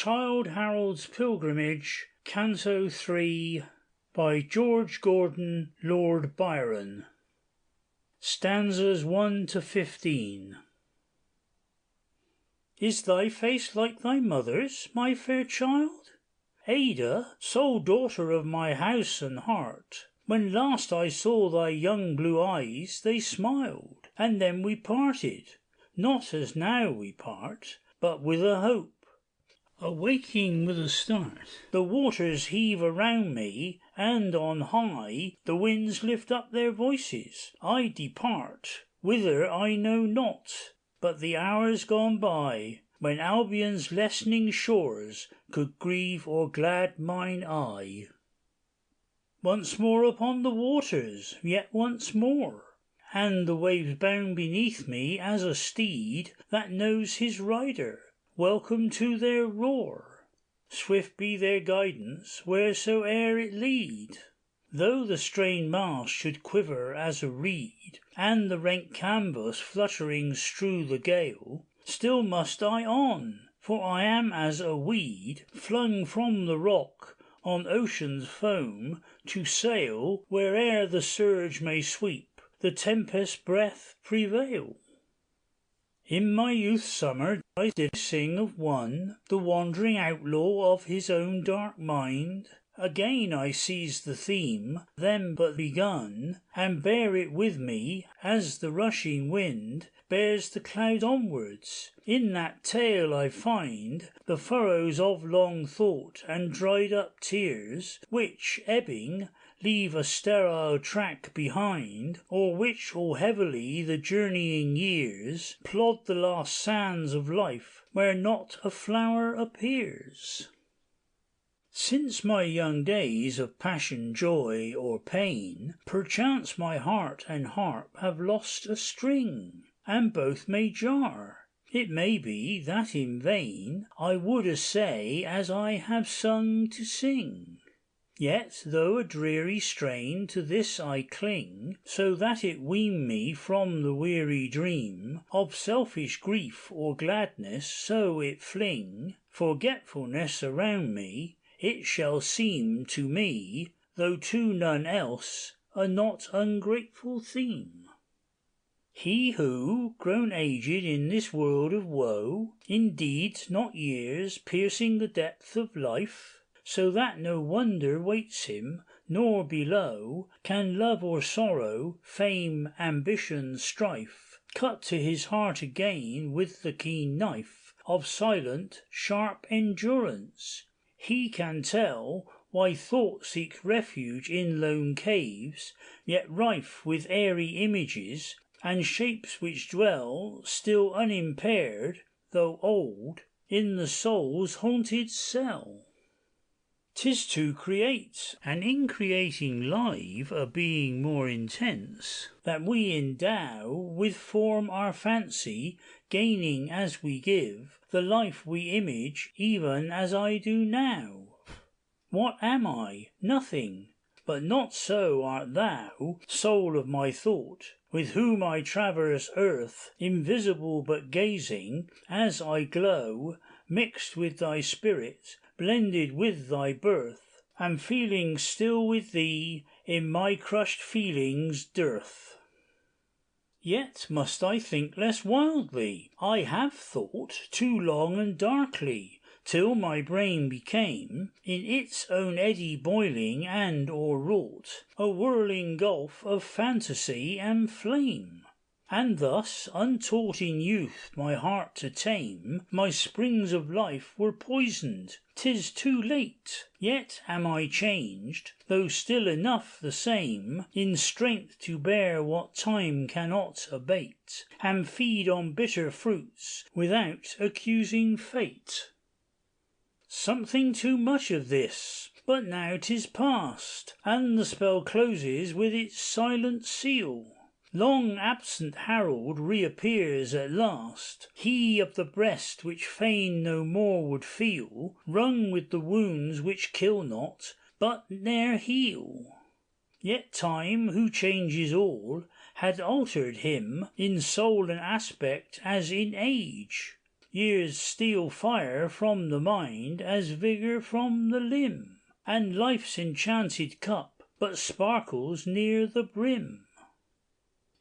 Childe Harold's Pilgrimage, Canto 3, by George Gordon, Lord Byron. Stanzas 1 to 15. Is thy face like thy mother's, my fair child? Ada, sole daughter of my house and heart, when last I saw thy young blue eyes, they smiled, and then we parted, not as now we part, but with a hope. Awaking with a start, the waters heave around me, and on high the winds lift up their voices. I depart, whither I know not, but the hours gone by, when Albion's lessening shores could grieve or glad mine eye. Once more upon the waters, yet once more, and the waves bound beneath me as a steed that knows his rider. Welcome to their roar, swift be their guidance wheresoe'er it lead. Though the strained mast should quiver as a reed, and the rent canvas fluttering strew the gale, still must I on, for I am as a weed flung from the rock on ocean's foam, to sail where'er the surge may sweep, the tempest breath prevail. In my youth's summer I did sing of one, the wandering outlaw of his own dark mind. Again I seize the theme, then but begun, and bear it with me, as the rushing wind bears the cloud onwards. In that tale I find the furrows of long thought and dried up tears, which, ebbing, leave a sterile track behind, o'er which all heavily the journeying years plod the last sands of life, where not a flower appears. Since my young days of passion, joy, or pain, perchance my heart and harp have lost a string, and both may jar. It may be that in vain I would essay as I have sung to sing. Yet, though a dreary strain, to this I cling, so that it wean me from the weary dream of selfish grief or gladness, so it fling forgetfulness around me. It shall seem to me, though to none else, a not ungrateful theme. He who, grown aged in this world of woe, in deeds not years, piercing the depth of life, so that no wonder waits him, nor below can love or sorrow, fame, ambition, strife, cut to his heart again with the keen knife of silent, sharp endurance. He can tell why thought seeks refuge in lone caves, yet rife with airy images, and shapes which dwell, still unimpaired, though old, in the soul's haunted cell. 'Tis to create, and in creating live a being more intense, that we endow with form our fancy, gaining as we give the life we image, even as I do now. What am I? Nothing. But not so art thou, soul of my thought, with whom I traverse earth, invisible but gazing, as I glow, mixed with thy spirit, blended with thy birth, and feeling still with thee in my crushed feelings' dearth. Yet must I think less wildly. I have thought too long and darkly, till my brain became, in its own eddy boiling and o'erwrought, a whirling gulf of fantasy and flame. And thus, untaught in youth my heart to tame, my springs of life were poisoned. 'Tis too late, yet am I changed, though still enough the same, in strength to bear what time cannot abate, and feed on bitter fruits, without accusing fate. Something too much of this, but now 'tis past, and the spell closes with its silent seal. Long absent Harold reappears at last, he of the breast which fain no more would feel, wrung with the wounds which kill not, but ne'er heal. Yet time, who changes all, had altered him, in soul and aspect as in age. Years steal fire from the mind as vigour from the limb, and life's enchanted cup but sparkles near the brim.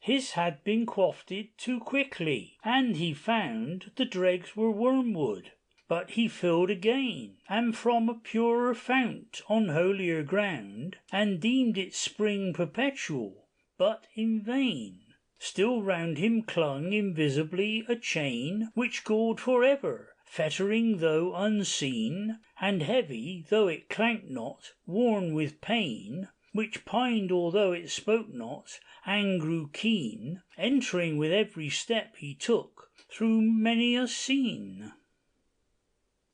His had been quaffed too quickly, and he found the dregs were wormwood, but he filled again, and from a purer fount on holier ground, and deemed its spring perpetual, but in vain. Still round him clung invisibly a chain, which galled for ever, fettering though unseen, and heavy though it clanked not, worn with pain, which pined although it spoke not, and grew keen, entering with every step he took through many a scene.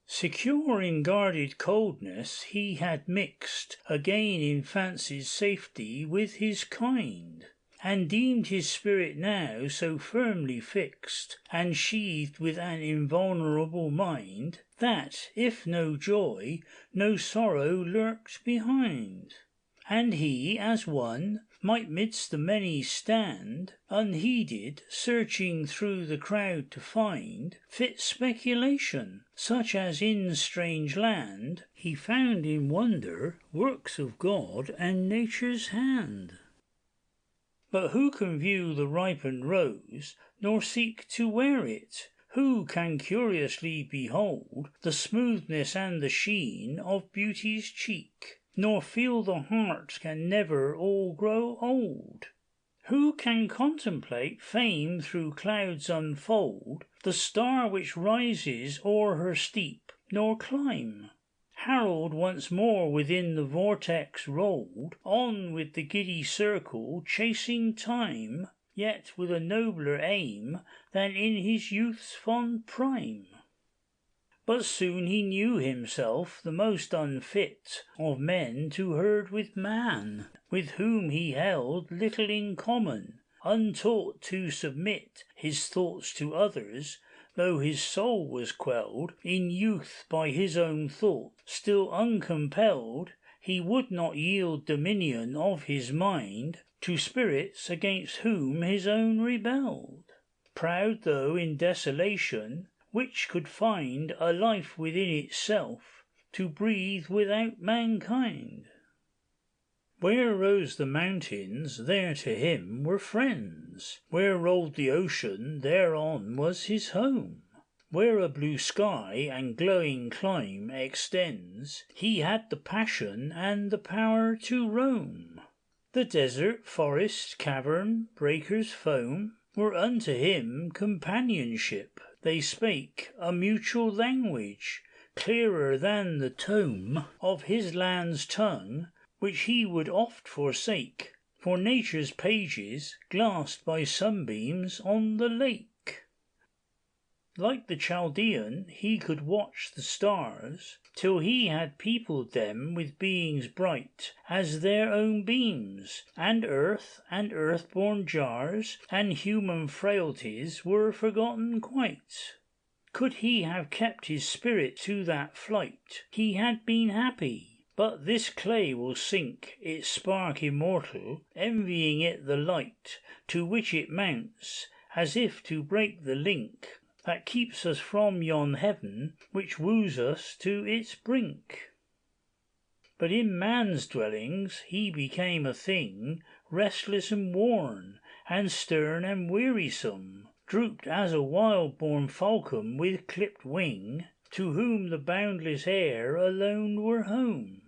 Secure in guarded coldness he had mixed again in fancy's safety with his kind, and deemed his spirit now so firmly fixed, and sheathed with an invulnerable mind, that, if no joy, no sorrow lurked behind. And he, as one, might midst the many stand, unheeded, searching through the crowd to find fit speculation, such as in strange land he found in wonder works of God and nature's hand. But who can view the ripened rose, nor seek to wear it? Who can curiously behold the smoothness and the sheen of beauty's cheek, nor feel the heart can never all grow old? Who can contemplate fame through clouds unfold, the star which rises o'er her steep, nor climb? Harold once more within the vortex rolled, on with the giddy circle chasing time, yet with a nobler aim than in his youth's fond prime. But soon he knew himself the most unfit of men to herd with man, with whom he held little in common, untaught to submit his thoughts to others. Though his soul was quelled in youth by his own thought, still uncompelled he would not yield dominion of his mind to spirits against whom his own rebelled. Proud though in desolation, which could find a life within itself to breathe without mankind. Where rose the mountains, there to him were friends. Where rolled the ocean, thereon was his home. Where a blue sky and glowing clime extends, he had the passion and the power to roam. The desert, forest, cavern, breakers' foam, were unto him companionship. They spake a mutual language, clearer than the tone of his land's tongue, which he would oft forsake for nature's pages glassed by sunbeams on the lake. Like the Chaldean, he could watch the stars till he had peopled them with beings bright as their own beams, and earth-born jars and human frailties were forgotten quite. Could he have kept his spirit to that flight, he had been happy. But this clay will sink, its spark immortal, envying it the light to which it mounts, as if to break the link that keeps us from yon heaven which woos us to its brink. But in man's dwellings he became a thing restless and worn, and stern and wearisome, drooped as a wild-born falcon with clipped wing, to whom the boundless air alone were home.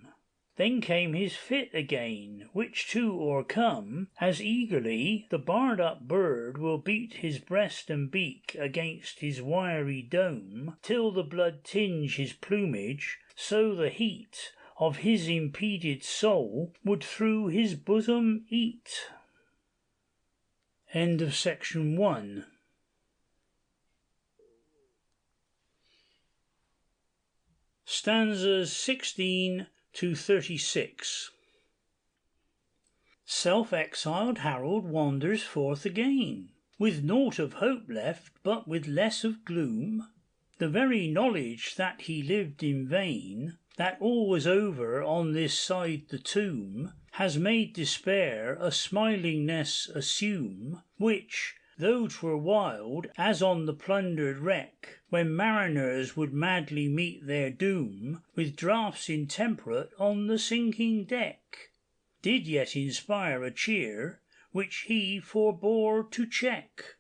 Then came his fit again, which to o'ercome, as eagerly the barred-up bird will beat his breast and beak against his wiry dome, till the blood tinge his plumage, so the heat of his impeded soul would through his bosom eat. End of section 1. Stanzas 16 to 36. Self-exiled Harold wanders forth again, with naught of hope left, but with less of gloom. The very knowledge that he lived in vain, that all was over on this side the tomb, has made despair a smilingness assume, which, though 'twere wild as on the plundered wreck, when mariners would madly meet their doom with draughts intemperate on the sinking deck, did yet inspire a cheer which he forbore to check.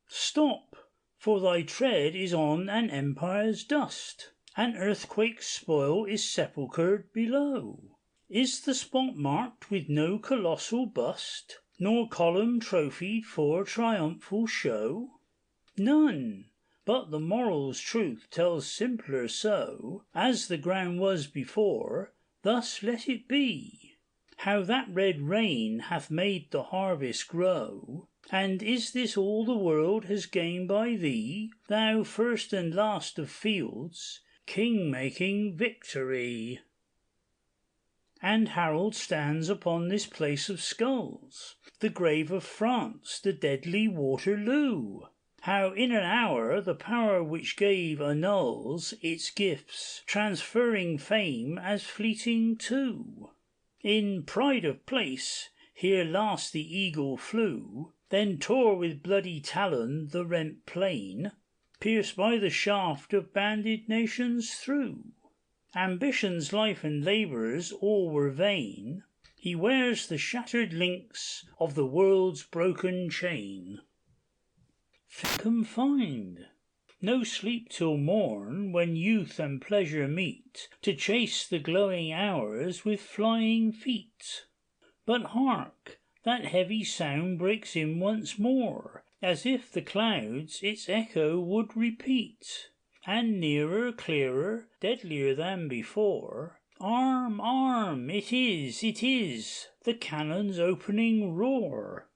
Stop! For thy tread is on an empire's dust, an earthquake's spoil is sepulchred below. Is the spot marked with no colossal bust, nor column trophied for triumphal show? None, but the moral's truth tells simpler so, as the ground was before, thus let it be. How that red rain hath made the harvest grow, and is this all the world has gained by thee, thou first and last of fields, king-making Victory? And Harold stands upon this place of skulls, the grave of France, the deadly Waterloo. How in an hour the power which gave annuls its gifts, transferring fame as fleeting too. In pride of place, here last the eagle flew, then tore with bloody talon the rent plain, pierced by the shaft of banded nations through. Ambition's life and labours all were vain, he wears the shattered links of the world's broken chain. Confined, no sleep till morn, when youth and pleasure meet, to chase the glowing hours with flying feet. But hark! That heavy sound breaks in once more, as if the clouds its echo would repeat, and nearer, clearer, deadlier than before. Arm, arm! It is the cannon's opening roar.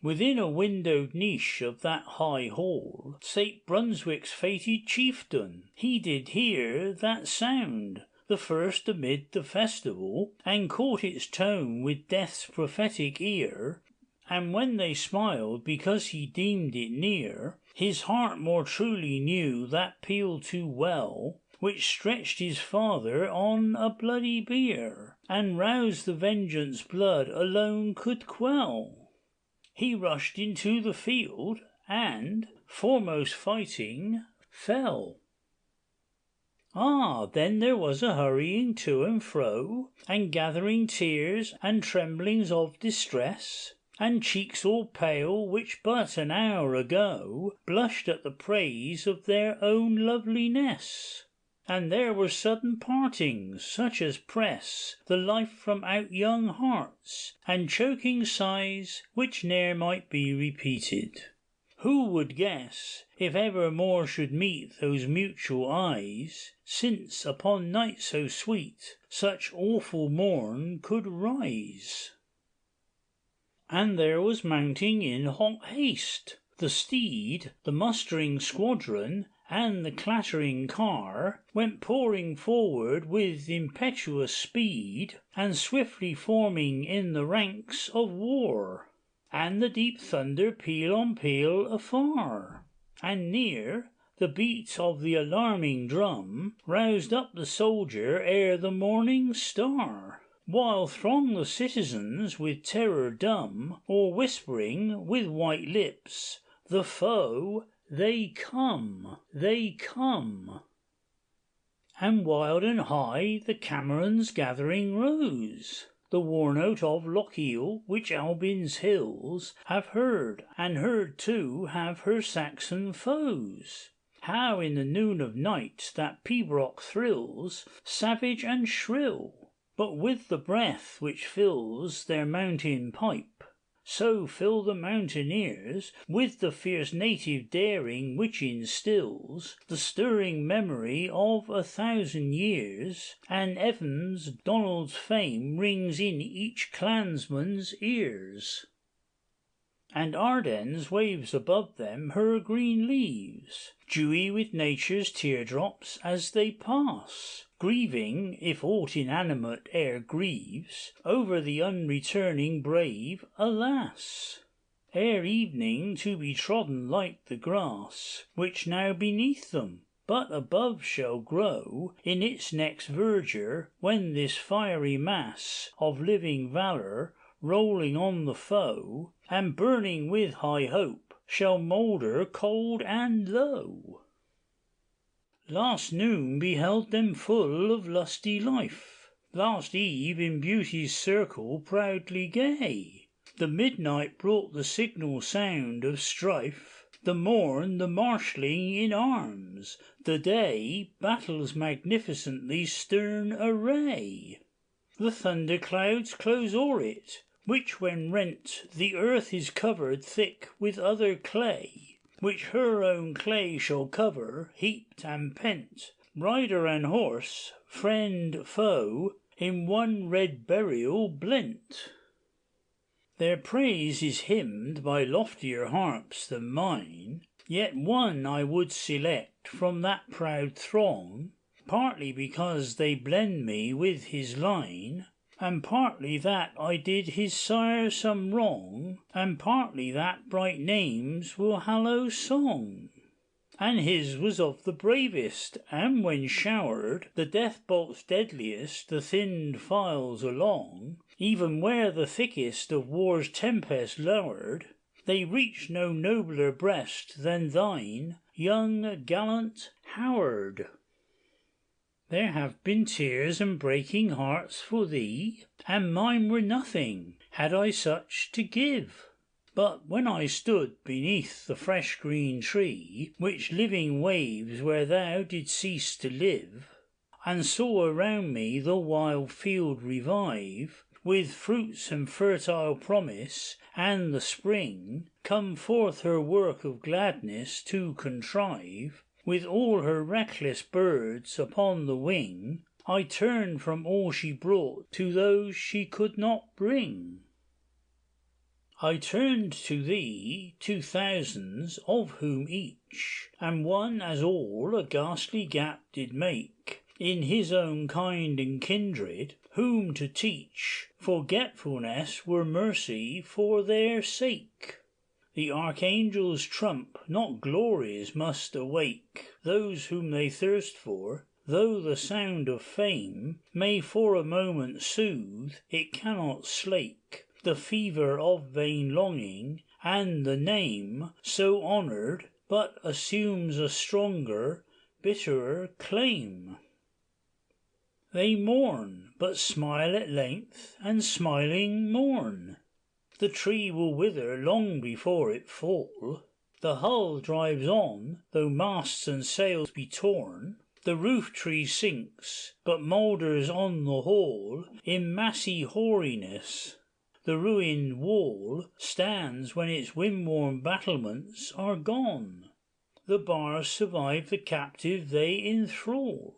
Within a windowed niche of that high hall sate Brunswick's fated chieftain. He did hear that sound, the first amid the festival, and caught its tone with death's prophetic ear. And when they smiled because he deemed it near, his heart more truly knew that peal too well, which stretched his father on a bloody bier, and roused the vengeance blood alone could quell. He rushed into the field, and, foremost fighting, fell. Ah, then there was a hurrying to and fro, and gathering tears, and tremblings of distress, and cheeks all pale, which but an hour ago blushed at the praise of their own loveliness. And there were sudden partings, such as press the life from out young hearts, and choking sighs which ne'er might be repeated. Who would guess, if ever more should meet those mutual eyes, since upon night so sweet such awful morn could rise? And there was mounting in hot haste the steed, the mustering squadron, and the clattering car went pouring forward with impetuous speed, and swiftly forming in the ranks of war. And the deep thunder peal on peal afar, and near the beat of the alarming drum roused up the soldier ere the morning star, while throng the citizens with terror dumb, or whispering with white lips, "The foe, they come, they come." And wild and high the Camerons gathering rose, the war note of Lochiel, which Albion's hills have heard, and heard too have her Saxon foes. How in the noon of night that pibroch thrills, savage and shrill, but with the breath which fills their mountain pipe, so fill the mountaineers with the fierce native daring which instills the stirring memory of 1,000 years, and Evans Donald's fame rings in each clansman's ears. And Ardennes waves above them her green leaves, dewy with nature's teardrops as they pass, grieving, if aught inanimate e'er grieves, over the unreturning brave, alas! Ere evening to be trodden like the grass, which now beneath them, but above shall grow in its next verdure, when this fiery mass of living valour rolling on the foe, and burning with high hope, shall moulder cold and low. Last noon beheld them full of lusty life, last eve in beauty's circle proudly gay. The midnight brought the signal sound of strife, the morn the marshalling in arms, the day battle's magnificently stern array. The thunder clouds close o'er it, which when rent the earth is covered thick with other clay, which her own clay shall cover, heaped and pent, rider and horse, friend, foe, in one red burial blent. Their praise is hymned by loftier harps than mine, yet one I would select from that proud throng, partly because they blend me with his line, and partly that I did his sire some wrong, and partly that bright names will hallow song. And his was of the bravest, and when showered the death bolts deadliest the thinned files along, even where the thickest of war's tempest lowered, they reached no nobler breast than thine, young gallant Howard. There have been tears and breaking hearts for thee, and mine were nothing, had I such to give. But when I stood beneath the fresh green tree, which living waves where thou didst cease to live, and saw around me the wild field revive, with fruits and fertile promise, and the spring come forth her work of gladness to contrive, with all her reckless birds upon the wing, I turned from all she brought to those she could not bring. I turned to thee, to thousands, of whom each and one as all a ghastly gap did make in his own kind and kindred, whom to teach forgetfulness were mercy for their sake. The archangel's trump, not glories, must awake those whom they thirst for, though the sound of fame may for a moment soothe, it cannot slake the fever of vain longing, and the name, so honoured, but assumes a stronger, bitterer claim. They mourn, but smile at length, and smiling mourn. The tree will wither long before it fall. The hull drives on, though masts and sails be torn. The roof tree sinks, but moulders on the hall in massy hoariness. The ruined wall stands when its wind-worn battlements are gone. The bars survive the captive they enthrall.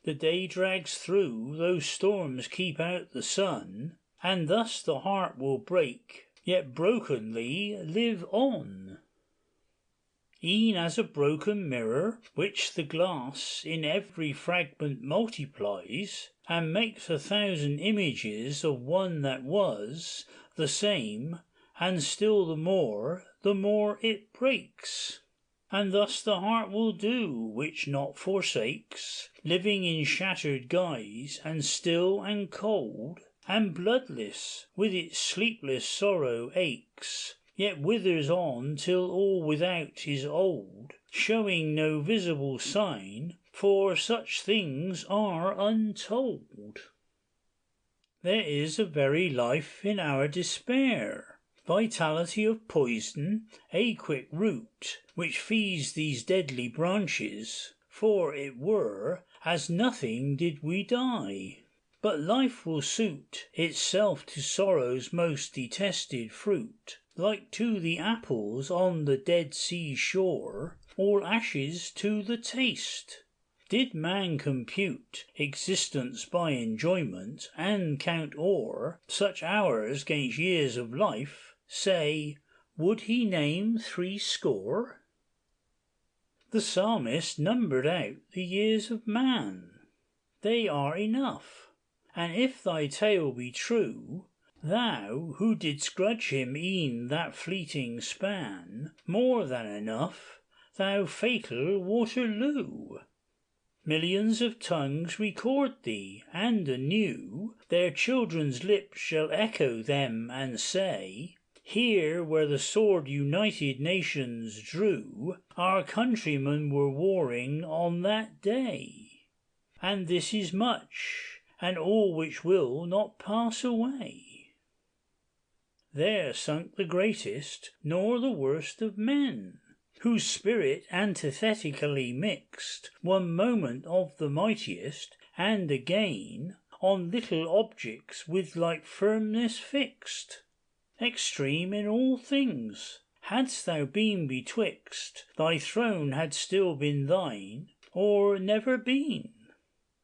The day drags through, though storms keep out the sun, and thus the heart will break, yet brokenly live on. E'en as a broken mirror, which the glass in every fragment multiplies, and makes 1,000 images of one that was the same, and still the more it breaks. And thus the heart will do, which not forsakes, living in shattered guise, and still and cold, and bloodless, with its sleepless sorrow aches, yet withers on till all without is old, showing no visible sign, for such things are untold. There is a very life in our despair, vitality of poison, a quick root, which feeds these deadly branches, for it were as nothing did we die. But life will suit itself to sorrow's most detested fruit, like to the apples on the Dead Sea shore, all ashes to the taste. Did man compute existence by enjoyment, and count o'er such hours 'gainst years of life, say, would he name 60? The psalmist numbered out the years of man. They are enough. And if thy tale be true, thou, who didst grudge him e'en that fleeting span, more than enough, thou fatal Waterloo. Millions of tongues record thee, and anew their children's lips shall echo them and say, here where the sword united nations drew, our countrymen were warring on that day. And this is much, and all which will not pass away. There sunk the greatest, nor the worst of men, whose spirit antithetically mixed, one moment of the mightiest, and again on little objects with like firmness fixed. Extreme in all things, hadst thou been betwixt, thy throne had still been thine, or never been.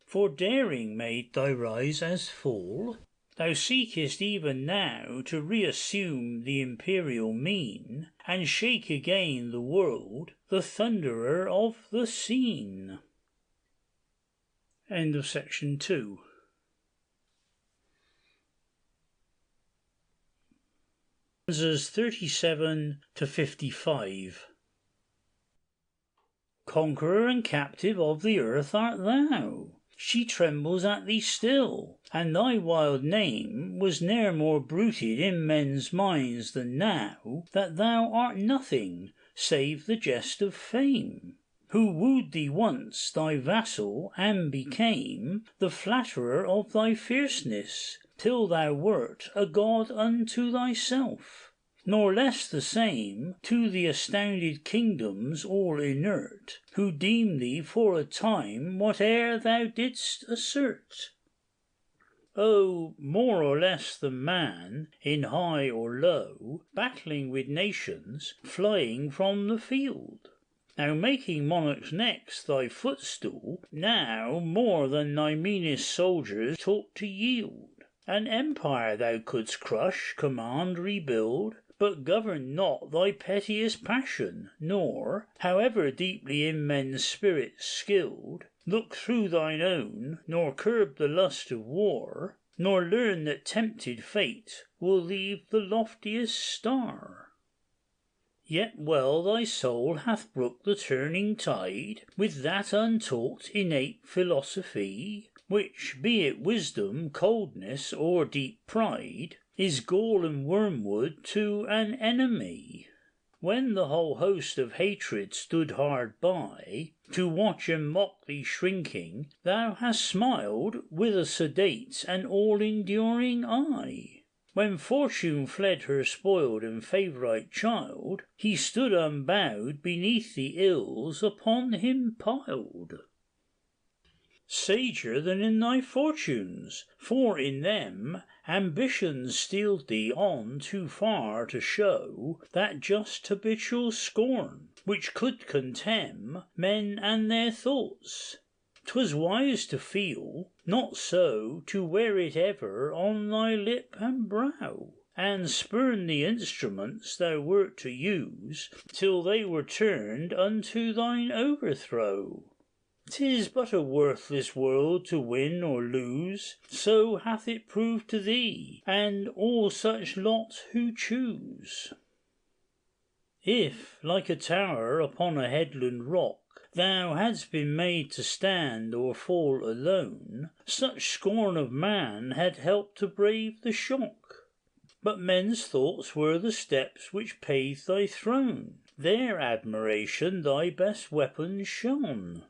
For daring made thy rise as fall, thou seekest even now to reassume the imperial mien, and shake again the world, the thunderer of the scene. End of section 2. Stanzas 37 to 55. Conqueror and captive of the earth art thou, she trembles at thee still, and thy wild name was ne'er more bruited in men's minds than now, that thou art nothing save the jest of fame, who wooed thee once thy vassal, and became the flatterer of thy fierceness, till thou wert a god unto thyself, nor less the same to the astounded kingdoms all inert, who deemed thee for a time whate'er thou didst assert. Oh, more or less than man, in high or low, battling with nations, flying from the field, now making monarchs' necks thy footstool, now more than thy meanest soldiers taught to yield. An empire thou couldst crush, command, rebuild, but govern not thy pettiest passion, nor, however deeply in men's spirits skilled, look through thine own, nor curb the lust of war, nor learn that tempted fate will leave the loftiest star. Yet well thy soul hath brooked the turning tide with that untaught innate philosophy, which, be it wisdom, coldness, or deep pride, is gall and wormwood to an enemy. When the whole host of hatred stood hard by, to watch and mock thee shrinking, thou hast smiled with a sedate and all-enduring eye. When fortune fled her spoiled and favourite child, he stood unbowed beneath the ills upon him piled. Sager than in thy fortunes, for in them ambition steeled thee on too far to show that just habitual scorn which could contemn men and their thoughts. 'Twas wise to feel, not so to wear it ever on thy lip and brow, and spurn the instruments thou wert to use, till they were turned unto thine overthrow. 'Tis but a worthless world to win or lose, so hath it proved to thee, and all such lot who choose. If, like a tower upon a headland rock, thou hadst been made to stand or fall alone, such scorn of man had helped to brave the shock. But men's thoughts were the steps which paved thy throne, their admiration thy best weapon shone.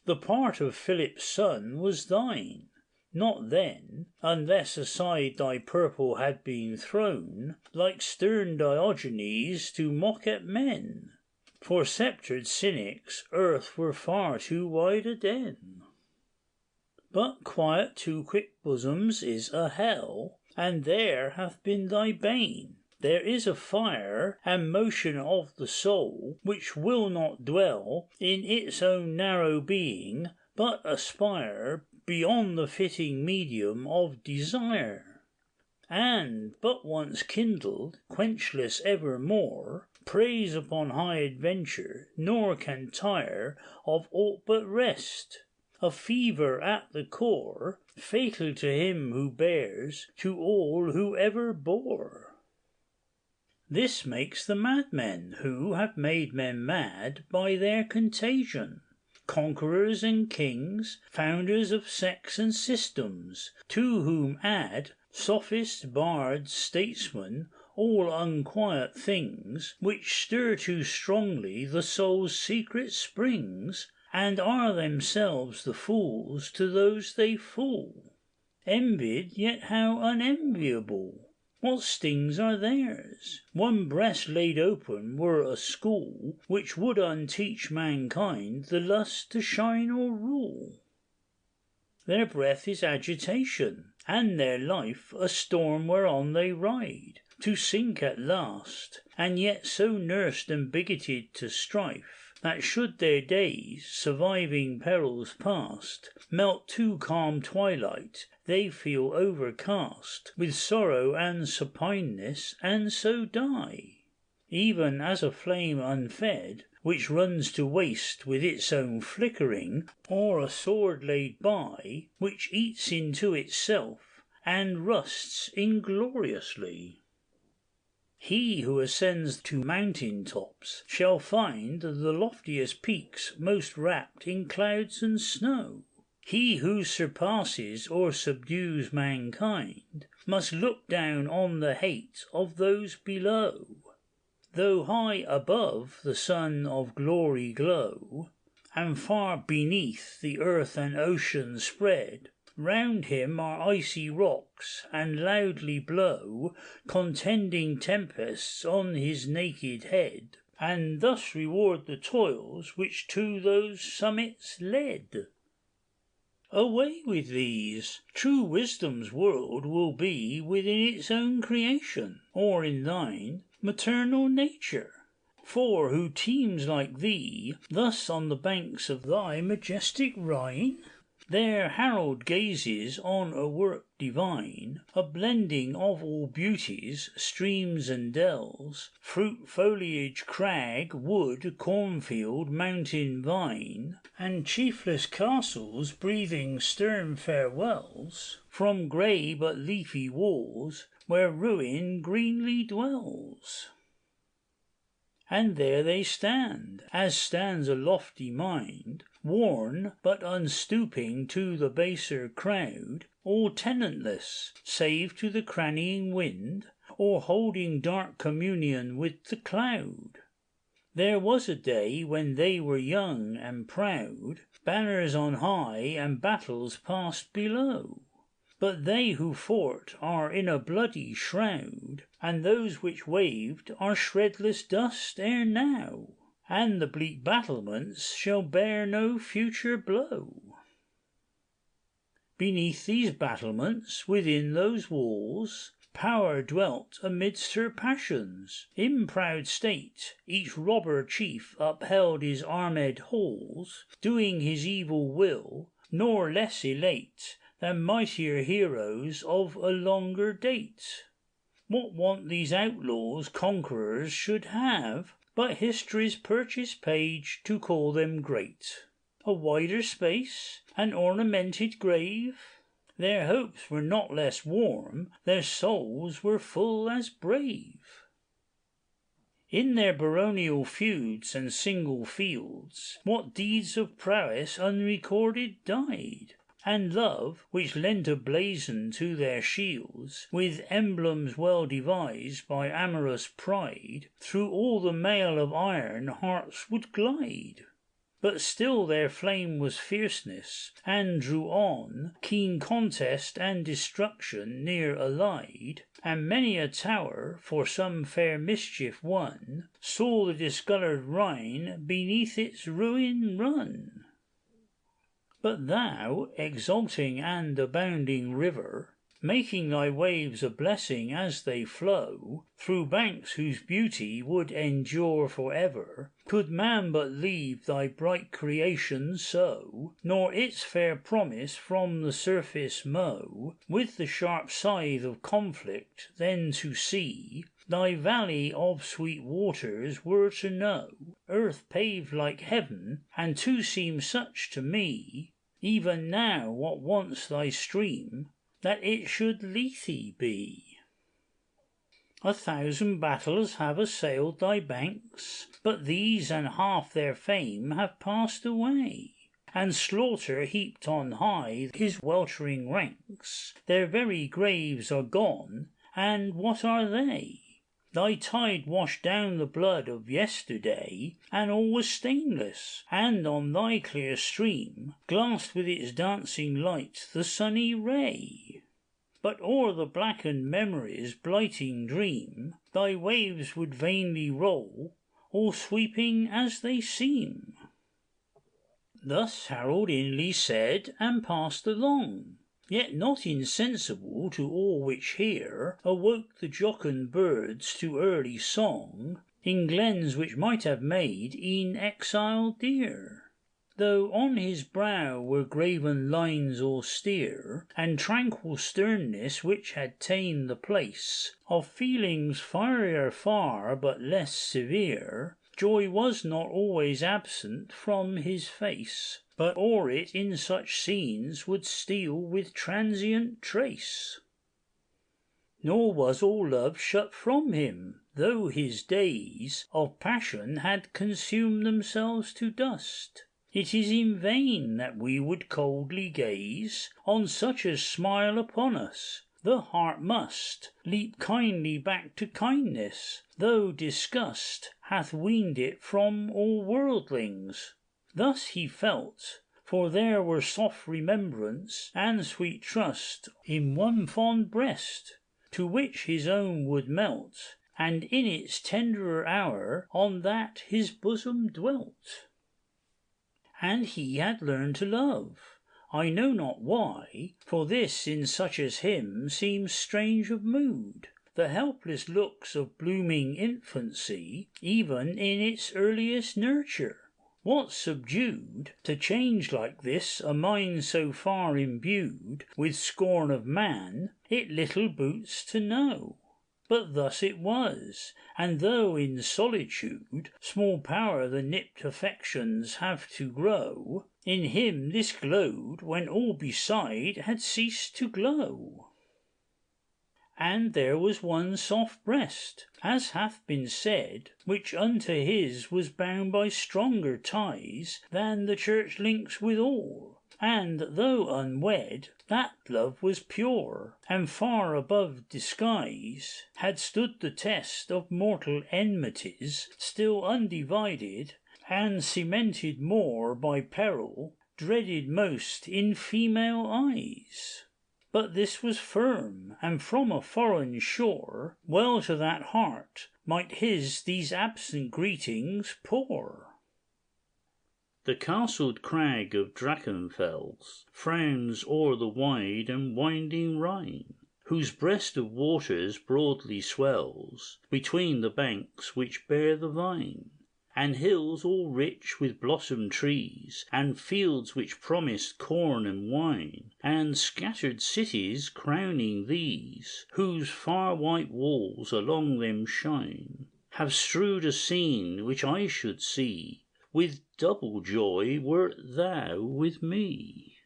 The part of Philip's son was thine, not then, unless aside thy purple had been thrown, like stern Diogenes to mock at men. For sceptred cynics earth were far too wide a den. But quiet to quick bosoms is a hell, and there hath been thy bane. There is a fire and motion of the soul which will not dwell in its own narrow being, but aspire beyond the fitting medium of desire, and, but once kindled, quenchless evermore, preys upon high adventure, nor can tire of aught but rest, a fever at the core, fatal to him who bears, to all who ever bore. This makes the madmen who have made men mad by their contagion, conquerors and kings, founders of sects and systems, to whom add sophists, bards, statesmen, all unquiet things, which stir too strongly the soul's secret springs, and are themselves the fools to those they fool. Envied, yet how unenviable! What stings are theirs? One breast laid open were a school, which would unteach mankind the lust to shine or rule. Their breath is agitation, and their life a storm whereon they ride, to sink at last, and yet so nursed and bigoted to strife, that should their days, surviving perils past, melt to calm twilight, they feel overcast with sorrow and supineness, and so die. Even as a flame unfed, which runs to waste with its own flickering, or a sword laid by, which eats into itself, and rusts ingloriously. He who ascends to mountain tops shall find the loftiest peaks most wrapped in clouds and snow. He who surpasses or subdues mankind must look down on the hate of those below. Though high above the sun of glory glow, and far beneath the earth and ocean spread, round him are icy rocks, and loudly blow contending tempests on his naked head, and thus reward the toils which to those summits led. Away with these! True wisdom's world will be within its own creation, or in thine maternal nature. For who teems like thee thus on the banks of thy majestic Rhine? There Harold gazes on a work divine, a blending of all beauties, streams and dells, fruit, foliage, crag, wood, cornfield, mountain, vine, and chiefless castles breathing stern farewells from grey but leafy walls, where ruin greenly dwells. And there they stand, as stands a lofty mind, worn, but unstooping to the baser crowd, all tenantless, save to the crannying wind, or holding dark communion with the cloud. There was a day when they were young and proud, banners on high and battles passed below. But they who fought are in a bloody shroud, and those which waved are shredless dust ere now, and the bleak battlements shall bear no future blow. Beneath these battlements, within those walls, Power dwelt amidst her passions. In proud state each robber chief upheld his armed halls, doing his evil will, nor less elate than mightier heroes of a longer date. What want these outlaws conquerors should have, but history's purchase page to call them great? A wider space, an ornamented grave? Their hopes were not less warm, their souls were full as brave. In their baronial feuds and single fields, what deeds of prowess unrecorded died, and love, which lent a blazon to their shields, with emblems well devised by amorous pride, through all the mail of iron hearts would glide. But still their flame was fierceness, and drew on keen contest and destruction near allied, and many a tower, for some fair mischief won, saw the discoloured Rhine beneath its ruin run. But thou, exulting and abounding river, making thy waves a blessing as they flow, through banks whose beauty would endure for ever, could man but leave thy bright creation so, nor its fair promise from the surface mow, with the sharp scythe of conflict, then to see thy valley of sweet waters were to know earth paved like heaven, and to seem such to me, even now what wants thy stream, that it should Lethe be. 1,000 battles have assailed thy banks, but these and half their fame have passed away, and slaughter heaped on high his weltering ranks. Their very graves are gone, and what are they? Thy tide washed down the blood of yesterday, and all was stainless, and on thy clear stream glassed with its dancing light the sunny ray. But o'er the blackened memory's blighting dream thy waves would vainly roll, all sweeping as they seem. Thus Harold inly said, and passed along, yet not insensible to all which here awoke the jocund birds to early song, in glens which might have made e'en exile dear. Though on his brow were graven lines austere, and tranquil sternness which had ta'en the place of feelings fierier far but less severe, joy was not always absent from his face, but o'er it in such scenes would steal with transient trace. Nor was all love shut from him, though his days of passion had consumed themselves to dust. It is in vain that we would coldly gaze on such as smile upon us. The heart must leap kindly back to kindness, though disgust hath weaned it from all worldlings. Thus he felt, for there were soft remembrance and sweet trust in one fond breast, to which his own would melt, and in its tenderer hour on that his bosom dwelt. And he had learned to love, I know not why, for this in such as him seems strange of mood, the helpless looks of blooming infancy, even in its earliest nurture. What subdued to change like this a mind so far imbued with scorn of man, it little boots to know. But thus it was, and though in solitude small power the nipped affections have to grow, in him this glowed when all beside had ceased to glow. And there was one soft breast, as hath been said, which unto his was bound by stronger ties than the church links withal. And though unwed, that love was pure, and far above disguise, had stood the test of mortal enmities, still undivided, and cemented more by peril, dreaded most in female eyes. But this was firm, and from a foreign shore, well to that heart might his these absent greetings pour. The castled crag of Drachenfels frowns o'er the wide and winding Rhine, whose breast of waters broadly swells between the banks which bear the vine, and hills all rich with blossomed trees, and fields which promised corn and wine, and scattered cities crowning these, whose far white walls along them shine, have strewed a scene which I should see with double joy wert thou with me.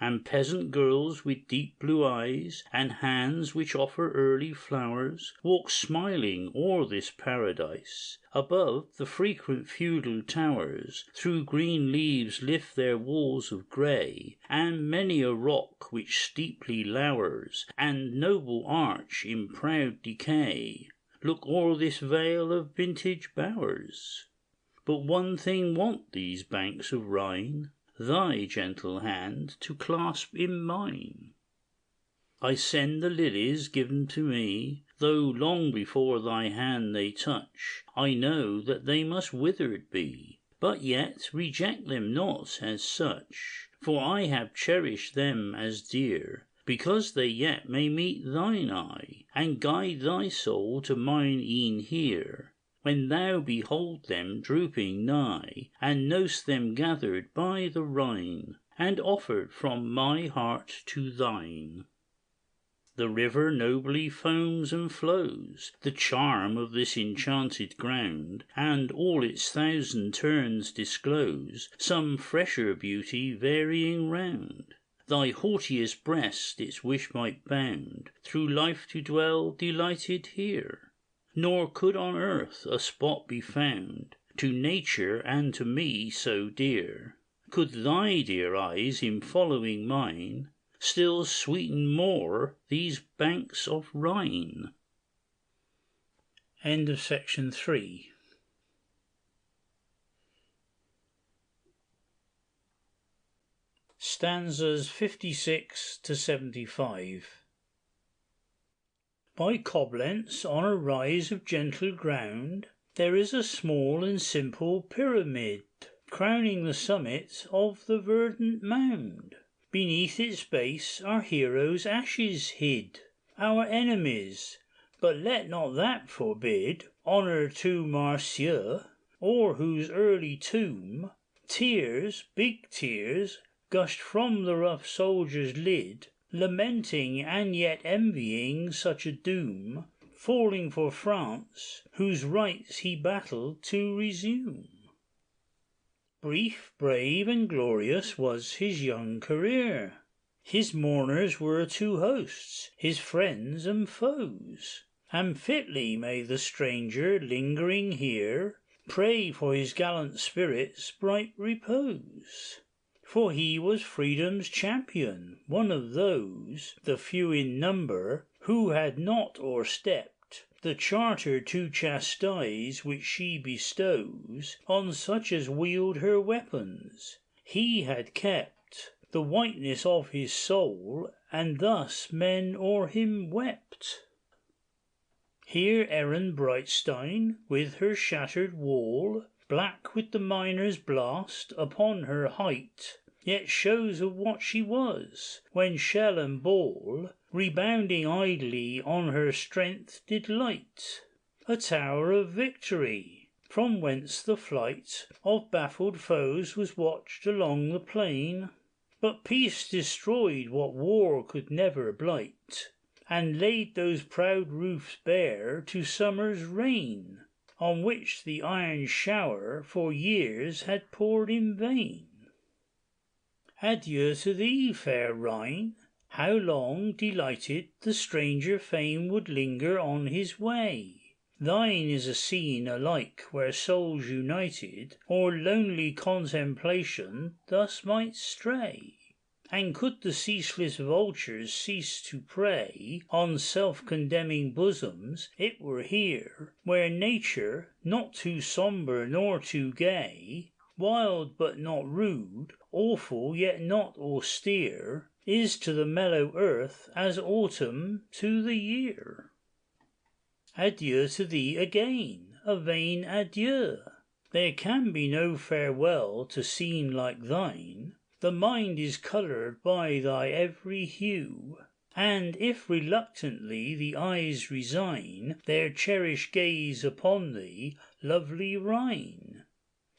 And peasant girls with deep blue eyes, and hands which offer early flowers, walk smiling o'er this paradise. Above the frequent feudal towers through green leaves lift their walls of grey, and many a rock which steeply lowers, and noble arch in proud decay, look o'er this vale of vintage bowers. But one thing want these banks of Rhine, thy gentle hand to clasp in mine. I send the lilies given to me, though long before thy hand they touch, I know that they must withered be, but yet reject them not as such, for I have cherished them as dear, because they yet may meet thine eye, and guide thy soul to mine e'en here, when thou behold them drooping nigh, and know'st them gathered by the Rhine, and offered from my heart to thine. The river nobly foams and flows, the charm of this enchanted ground, and all its thousand turns disclose some fresher beauty varying round. thy haughtiest breast its wish might bound, through life to dwell delighted here. Nor could on earth a spot be found to nature and to me so dear, could thy dear eyes, in following mine, still sweeten more these banks of Rhine. End of section 3. Stanzas 56 to 75. By Koblenz, on a rise of gentle ground, there is a small and simple pyramid, crowning the summit of the verdant mound. Beneath its base our heroes' ashes hid, our enemies, but let not that forbid honour to Marcieux, o'er whose early tomb tears, big tears, gushed from the rough soldier's lid, lamenting and yet envying such a doom, falling for France, whose rights he battled to resume. Brief, brave, and glorious was his young career. His mourners were two hosts, his friends and foes, and fitly may the stranger lingering here pray for his gallant spirit's bright repose. For he was freedom's champion, one of those, the few in number, who had not o'erstepped the charter to chastise which she bestows on such as wield her weapons. He had kept the whiteness of his soul, and thus men o'er him wept. Here Erin Brightstein, with her shattered wall, black with the miner's blast upon her height, yet shows of what she was, when shell and ball, rebounding idly on her strength, did light. A tower of victory, from whence the flight of baffled foes was watched along the plain. But peace destroyed what war could never blight, and laid those proud roofs bare to summer's rain, on which the iron shower for years had poured in vain. Adieu to thee, fair Rhine! How long, delighted, the stranger fain would linger on his way! Thine is a scene alike where souls united, or lonely contemplation thus might stray. And could the ceaseless vultures cease to prey on self-condemning bosoms, it were here, where nature, not too sombre nor too gay, wild but not rude, awful yet not austere, is to the mellow earth as autumn to the year. Adieu to thee again, a vain adieu! There can be no farewell to scene like thine. The mind is coloured by thy every hue, and if reluctantly the eyes resign their cherished gaze upon thee, lovely Rhine,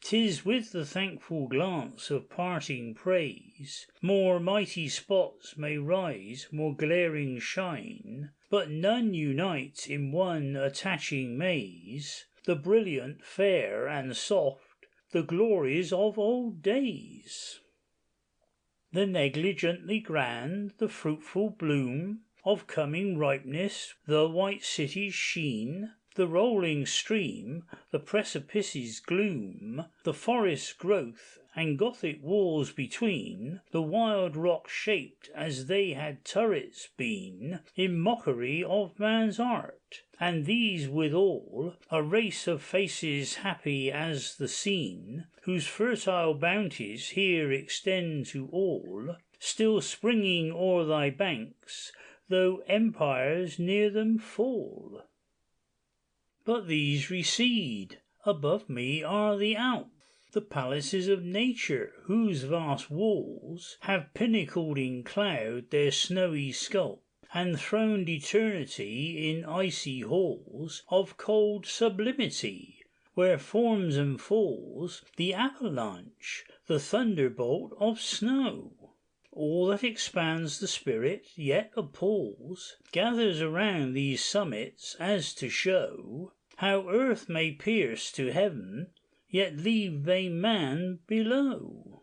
'tis with the thankful glance of parting praise. More mighty spots may rise, more glaring shine, but none unite in one attaching maze the brilliant, fair, and soft, the glories of old days. The negligently grand, the fruitful bloom of coming ripeness, the white city's sheen, the rolling stream, the precipice's gloom, the forest's growth, and Gothic walls between, the wild rocks shaped as they had turrets been, in mockery of man's art, and these withal, a race of faces happy as the scene, whose fertile bounties here extend to all, still springing o'er thy banks, though empires near them fall. But these recede, above me are the Alps, the palaces of nature, whose vast walls have pinnacled in cloud their snowy sculp, and throned eternity in icy halls of cold sublimity, where forms and falls the avalanche, the thunderbolt of snow. All that expands the spirit, yet appalls, gathers around these summits, as to show how earth may pierce to heaven, yet leave vain man below.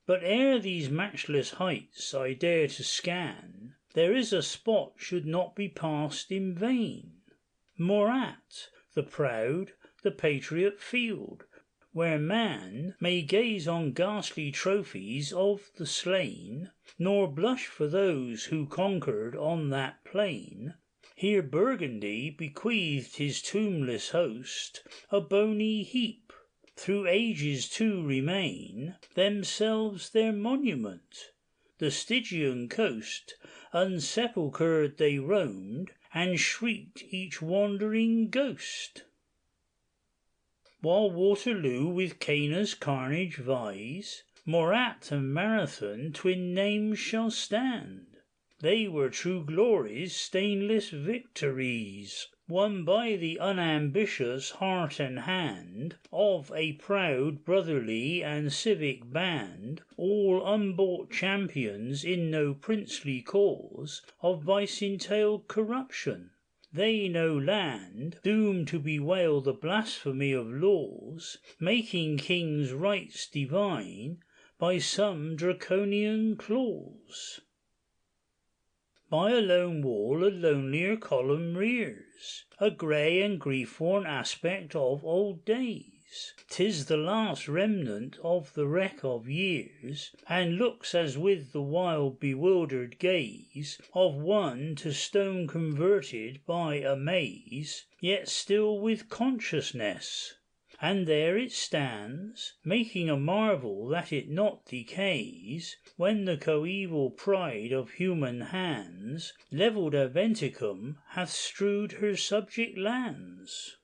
But ere these matchless heights I dare to scan, there is a spot should not be passed in vain. Morat, the proud, the patriot field, where man may gaze on ghastly trophies of the slain, nor blush for those who conquered on that plain. Here Burgundy bequeathed his tombless host, a bony heap, through ages to remain themselves their monument. The Stygian coast unsepulchred they roamed, and shrieked each wandering ghost. While Waterloo with Cana's carnage vies, Morat and Marathon twin names shall stand. They were true glory's stainless victories, won by the unambitious heart and hand of a proud, brotherly, and civic band, all unbought champions in no princely cause of vice-entailed corruption. They no land, doomed to bewail the blasphemy of laws, making kings' rights divine by some draconian clause. By a lone wall a lonelier column rears, a grey and grief-worn aspect of old days. 'Tis the last remnant of the wreck of years, and looks as with the wild bewildered gaze of one to stone converted by amaze, yet still with consciousness. And there it stands, making a marvel that it not decays, when the coeval pride of human hands, levelled Aventicum, hath strewed her subject lands.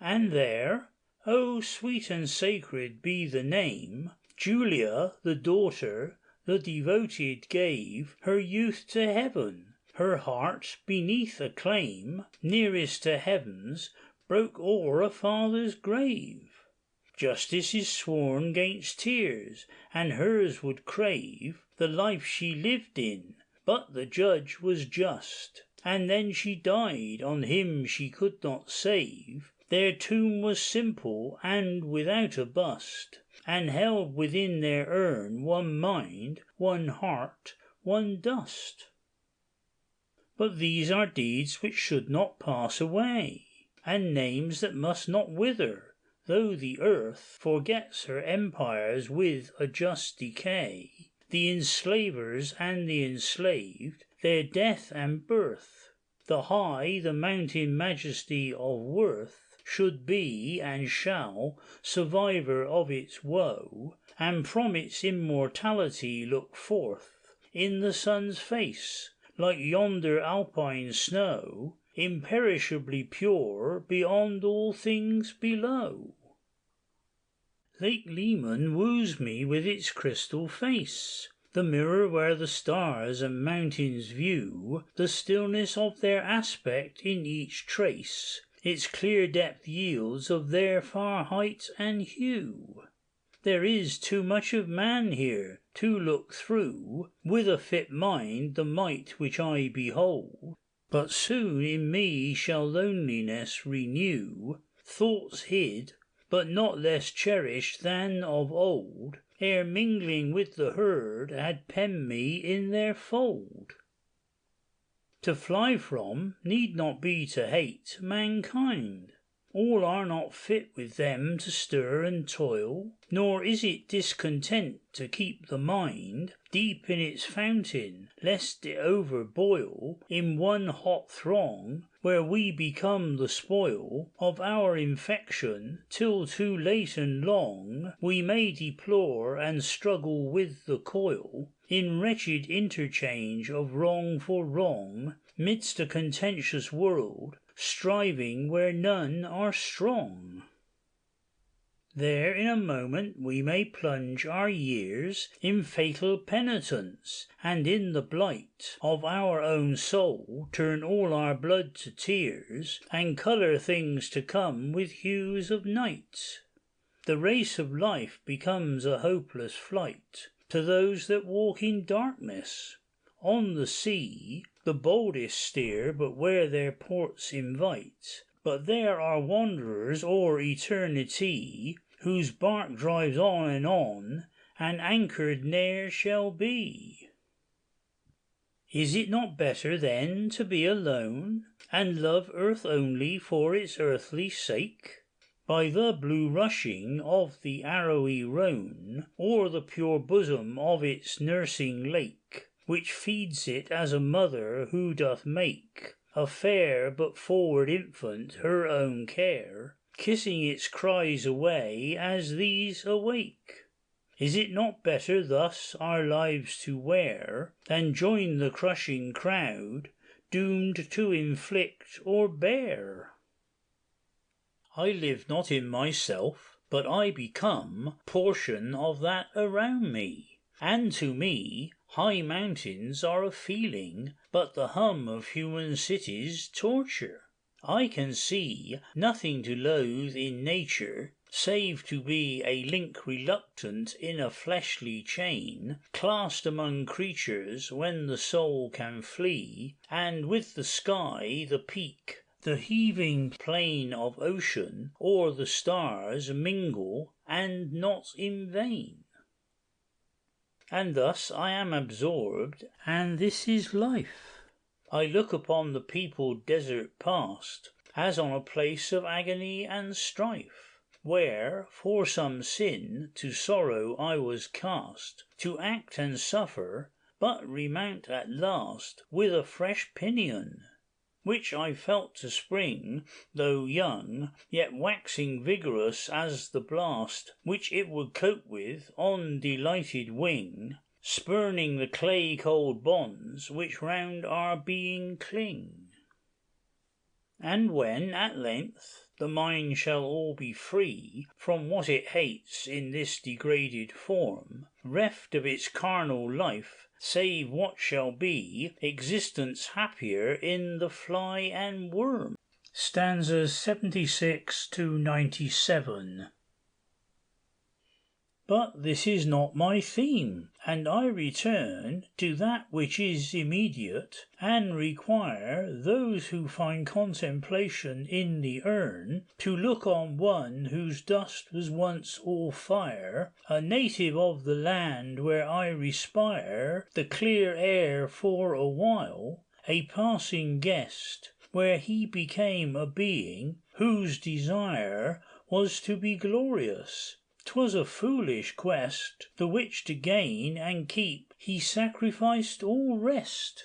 And there, oh sweet and sacred be the name, Julia, the daughter, the devoted, gave her youth to heaven, her heart, beneath a claim nearest to heaven's, broke o'er a father's grave. Justice is sworn 'gainst tears, and hers would crave the life she lived in, but the judge was just, and then she died on him she could not save. Their tomb was simple and without a bust, and held within their urn one mind, one heart, one dust. But these are deeds which should not pass away, and names that must not wither, though the earth forgets her empires with a just decay, the enslavers and the enslaved, their death and birth. The high, the mountain majesty of worth should be, and shall, survivor of its woe, and from its immortality look forth in the sun's face, like yonder alpine snow, imperishably pure beyond all things below. Lake Leman woos me with its crystal face, the mirror where the stars and mountains view the stillness of their aspect in each trace, its clear depth yields of their far height and hue. There is too much of man here to look through with a fit mind the might which I behold, but soon in me shall loneliness renew thoughts hid, but not less cherished than of old, ere mingling with the herd had penned me in their fold. To fly from need not be to hate mankind. All are not fit with them to stir and toil, nor is it discontent to keep the mind deep in its fountain, lest it overboil in one hot throng, where we become the spoil of our infection, till too late and long we may deplore and struggle with the coil, in wretched interchange of wrong for wrong, midst a contentious world, striving where none are strong. There in a moment we may plunge our years in fatal penitence, and in the blight of our own soul turn all our blood to tears, and colour things to come with hues of night. The race of life becomes a hopeless flight to those that walk in darkness. On the sea the boldest steer but where their ports invite, but there are wanderers o'er eternity, whose bark drives on, and anchored ne'er shall be. Is it not better then to be alone, and love earth only for its earthly sake? By the blue rushing of the arrowy Rhone, or the pure bosom of its nursing lake, which feeds it as a mother who doth make a fair but forward infant her own care, kissing its cries away as these awake? Is it not better thus our lives to wear, than join the crushing crowd, doomed to inflict or bear? I live not in myself, but I become portion of that around me, and to me high mountains are a feeling, but the hum of human cities torture. I can see nothing to loathe in nature, save to be a link reluctant in a fleshly chain, clasped among creatures when the soul can flee, and with the sky, the peak, the heaving plain of ocean, or the stars mingle, and not in vain. And thus I am absorbed, and this is life. I look upon the peopled desert past, as on a place of agony and strife, where, for some sin, to sorrow I was cast, to act and suffer, but remount at last with a fresh pinion, which I felt to spring, though young, yet waxing vigorous as the blast which it would cope with on delighted wing, spurning the clay-cold bonds which round our being cling. And when, at length, the mind shall all be free from what it hates in this degraded form, reft of its carnal life, save what shall be existence happier in the fly and worm. Stanzas 76 to 97. But this is not my theme, and I return to that which is immediate, and require those who find contemplation in the urn to look on one whose dust was once all fire, a native of the land where I respire the clear air for a while, a passing guest, where he became a being whose desire was to be glorious. 'Twas a foolish quest, the which to gain and keep he sacrificed all rest.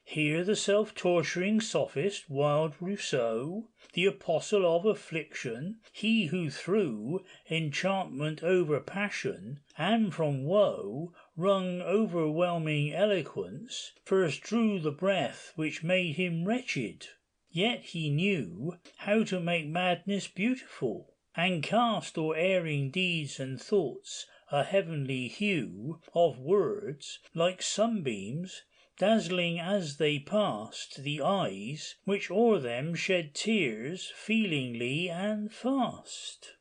Here the self-torturing sophist, wild Rousseau, the apostle of affliction, he who threw enchantment over passion, and from woe wrung overwhelming eloquence, first drew the breath which made him wretched. Yet he knew how to make madness beautiful, and cast o'er erring deeds and thoughts a heavenly hue of words, like sunbeams, dazzling as they passed the eyes, which o'er them shed tears feelingly and fast.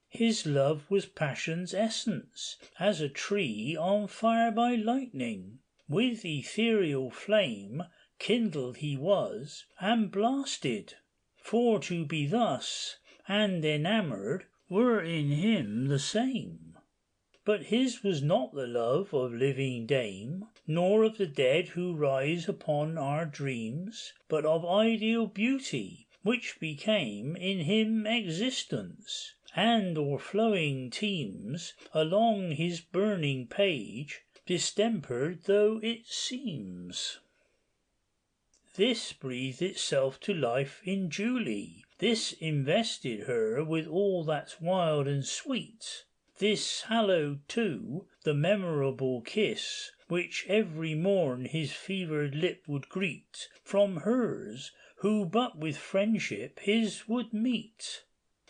His love was passion's essence, as a tree on fire by lightning, with ethereal flame kindled he was, and blasted, for to be thus and enamoured were in him the same. But his was not the love of living dame, nor of the dead who rise upon our dreams, but of ideal beauty, which became in him existence, and o'erflowing teems along his burning page, distempered though it seems. This breathed itself to life in Julie, this invested her with all that's wild and sweet, this hallowed too the memorable kiss which every morn his fevered lip would greet from hers who but with friendship his would meet.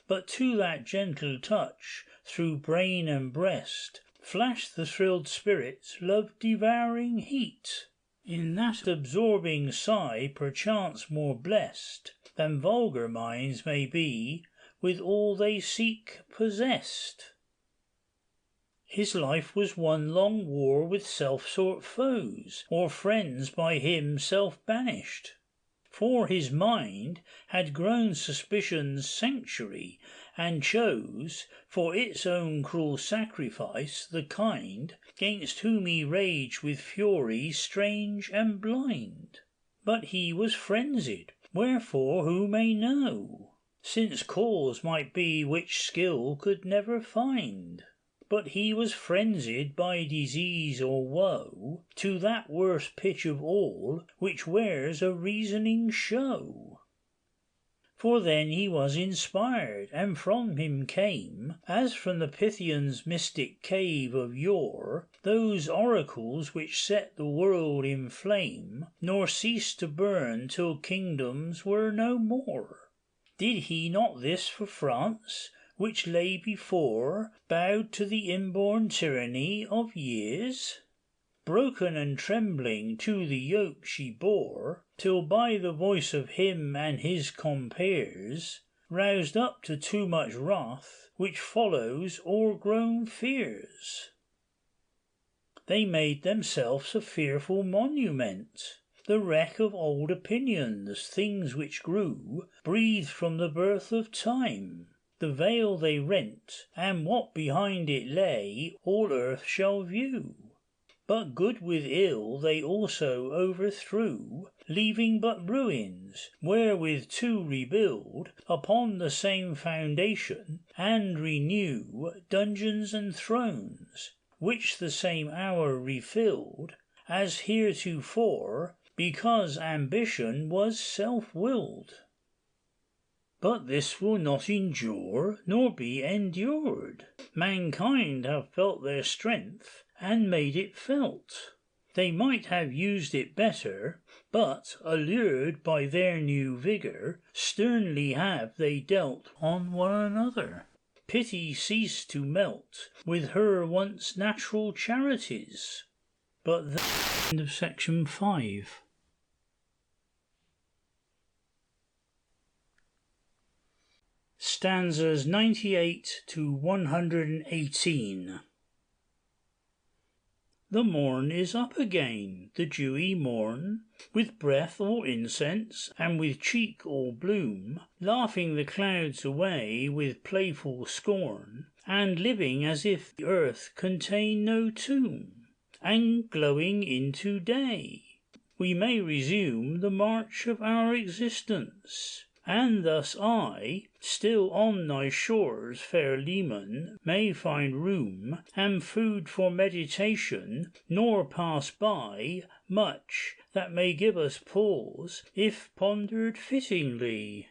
But to that gentle touch through brain and breast flashed the thrilled spirit's love-devouring heat. In that absorbing sigh perchance more blest than vulgar minds may be with all they seek possessed. His life was one long war with self-sought foes, or friends by him self-banished. for his mind had grown suspicion's sanctuary, and chose, for its own cruel sacrifice, the kind 'gainst whom he raged with fury strange and blind. But he was frenzied, wherefore who may know? Since cause might be which skill could never find. But he was frenzied by disease or woe, to that worst pitch of all which wears a reasoning show. For then he was inspired, and from him came, as from the Pythian's mystic cave of yore, those oracles which set the world in flame, nor ceased to burn till kingdoms were no more. Did he not this for France, which lay before, bowed to the inborn tyranny of years? Broken and trembling to the yoke she bore, till by the voice of him and his compeers, roused up to too much wrath, which follows o'ergrown fears, they made themselves a fearful monument, the wreck of old opinions, things which grew, breathed from the birth of time. The veil they rent, and what behind it lay, all earth shall view. But good with ill they also overthrew, leaving but ruins, wherewith to rebuild, upon the same foundation, and renew dungeons and thrones, which the same hour refilled, as heretofore, because ambition was self-willed. But this will not endure, nor be endured. Mankind have felt their strength, and made it felt. They might have used it better, but, allured by their new vigour, sternly have they dealt on one another. Pity ceased to melt with her once natural charities. But the end of section 5. Stanzas 98 to 118. The morn is up again, the dewy morn, with breath all incense, and with cheek all bloom, laughing the clouds away with playful scorn, and living as if the earth contained no tomb, and glowing into day. We may resume the march of our existence, and thus I, still on thy shores, fair Leman, may find room and food for meditation, nor pass by much that may give us pause, if pondered fittingly.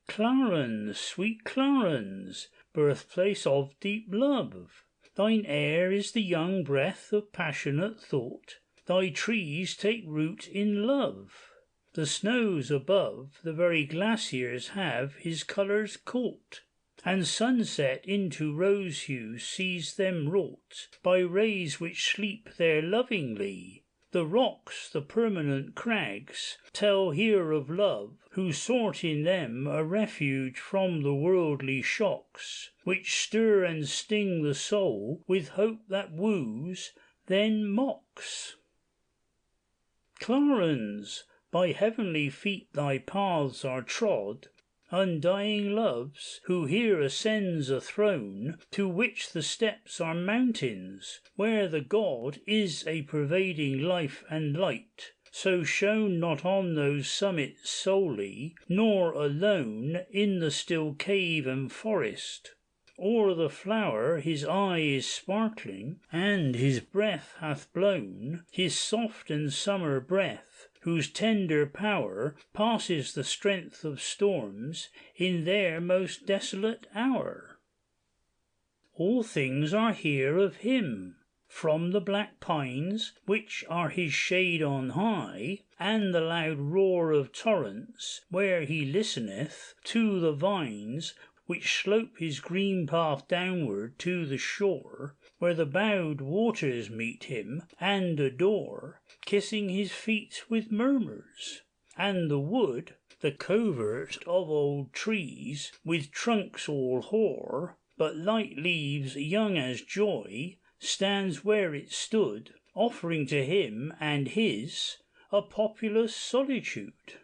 Clarens, sweet Clarens, birthplace of deep love, thine air is the young breath of passionate thought, thy trees take root in love. The snows above the very glaciers have his colours caught, and sunset into rose hue sees them wrought by rays which sleep there lovingly. The rocks, the permanent crags, tell here of love, who sought in them a refuge from the worldly shocks, which stir and sting the soul with hope that woos, then mocks. Clarens, by heavenly feet thy paths are trod, undying loves, who here ascends a throne, to which the steps are mountains, where the God is a pervading life and light, so shone not on those summits solely, nor alone in the still cave and forest. O'er the flower his eye is sparkling, and his breath hath blown, his soft and summer breath, whose tender power passes the strength of storms in their most desolate hour. All things are here of him, from the black pines, which are his shade on high, and the loud roar of torrents, where he listeneth, to the vines, which slope his green path downward to the shore, where the bowed waters meet him, and adore, kissing his feet with murmurs, and the wood, the covert of old trees, with trunks all hoar, but light leaves young as joy, stands where it stood, offering to him and his a populous solitude.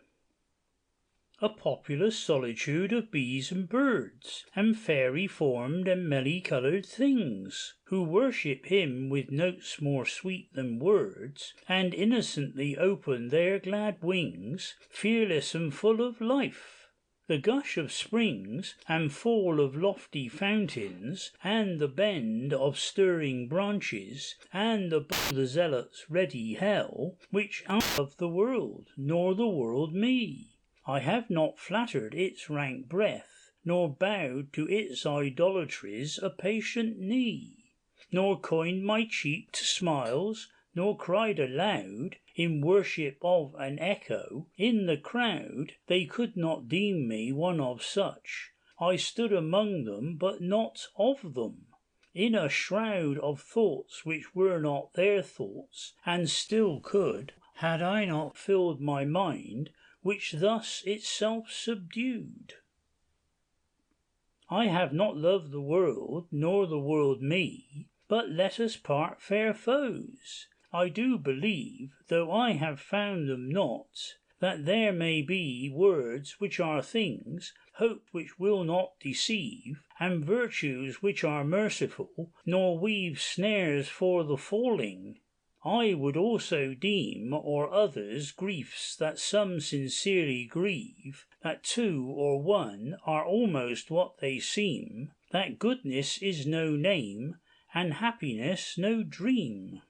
A populous solitude of bees and birds, and fairy-formed and melly-coloured things, who worship him with notes more sweet than words, and innocently open their glad wings, fearless and full of life. The gush of springs, and fall of lofty fountains, and the bend of stirring branches, and above the zealot's ready hell, which out of the world, nor the world me. I have not flattered its rank breath, nor bowed to its idolatries a patient knee, nor coined my cheek to smiles, nor cried aloud, in worship of an echo, in the crowd. They could not deem me one of such. I stood among them, but not of them, in a shroud of thoughts which were not their thoughts, and still could, had I not filled my mind, which thus itself subdued. I have not loved the world, nor the world me, but let us part fair foes. I do believe, though I have found them not, that there may be words which are things, hope which will not deceive, and virtues which are merciful, nor weave snares for the falling. I would also deem, or others, griefs that some sincerely grieve, that two or one are almost what they seem, that goodness is no name, and happiness no dream.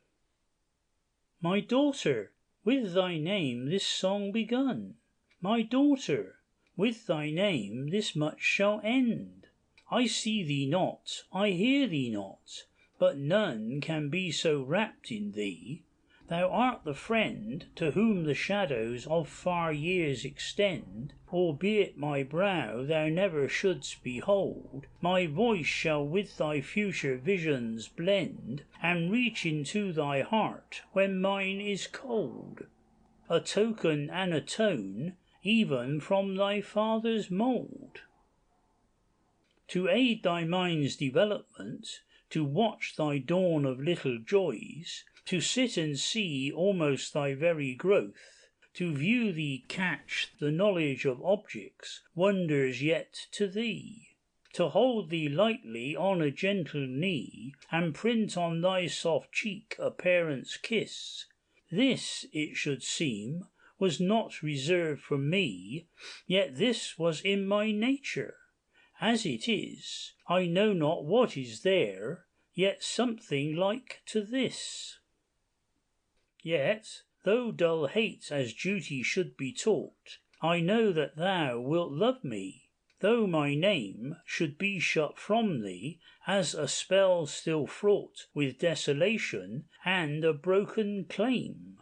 My daughter, with thy name this song begun. My daughter, with thy name this much shall end. I see thee not, I hear thee not, but none can be so wrapped in thee. Thou art the friend to whom the shadows of far years extend, albeit my brow thou never shouldst behold. My voice shall with thy future visions blend, and reach into thy heart when mine is cold. A token and a tone, even from thy father's mould. To aid thy mind's development, to watch thy dawn of little joys, to sit and see almost thy very growth, to view thee catch the knowledge of objects, wonders yet to thee, to hold thee lightly on a gentle knee, and print on thy soft cheek a parent's kiss. This, it should seem, was not reserved for me, yet this was in my nature. As it is, I know not what is there, yet something like to this. Yet, though dull hate as duty should be taught, I know that thou wilt love me, though my name should be shut from thee as a spell still fraught with desolation and a broken claim.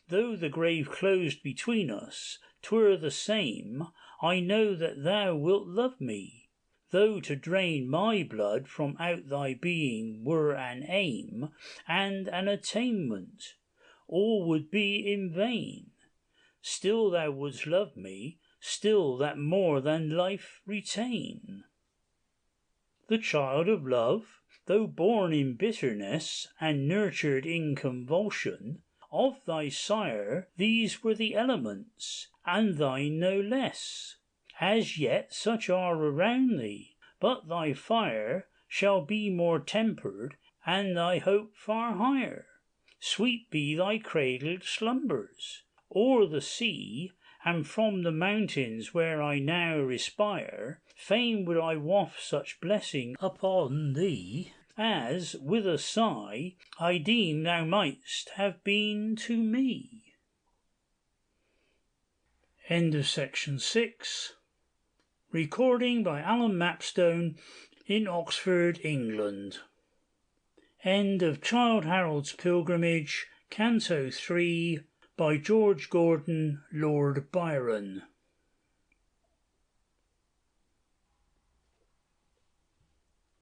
Though the grave closed between us, 'twere the same, I know that thou wilt love me. Though to drain my blood from out thy being were an aim and an attainment, all would be in vain. Still thou wouldst love me, still that more than life retain. The child of love, though born in bitterness and nurtured in convulsion, of thy sire these were the elements, and thine no less. As yet such are around thee, but thy fire shall be more tempered, and thy hope far higher. Sweet be thy cradled slumbers. O'er the sea, and from the mountains where I now respire, fain would I waft such blessing upon thee, as, with a sigh, I deem thou mightst have been to me. End of section 6. Recording by Alan Mapstone in Oxford, England. End of Childe Harold's Pilgrimage, Canto 3, by George Gordon, Lord Byron.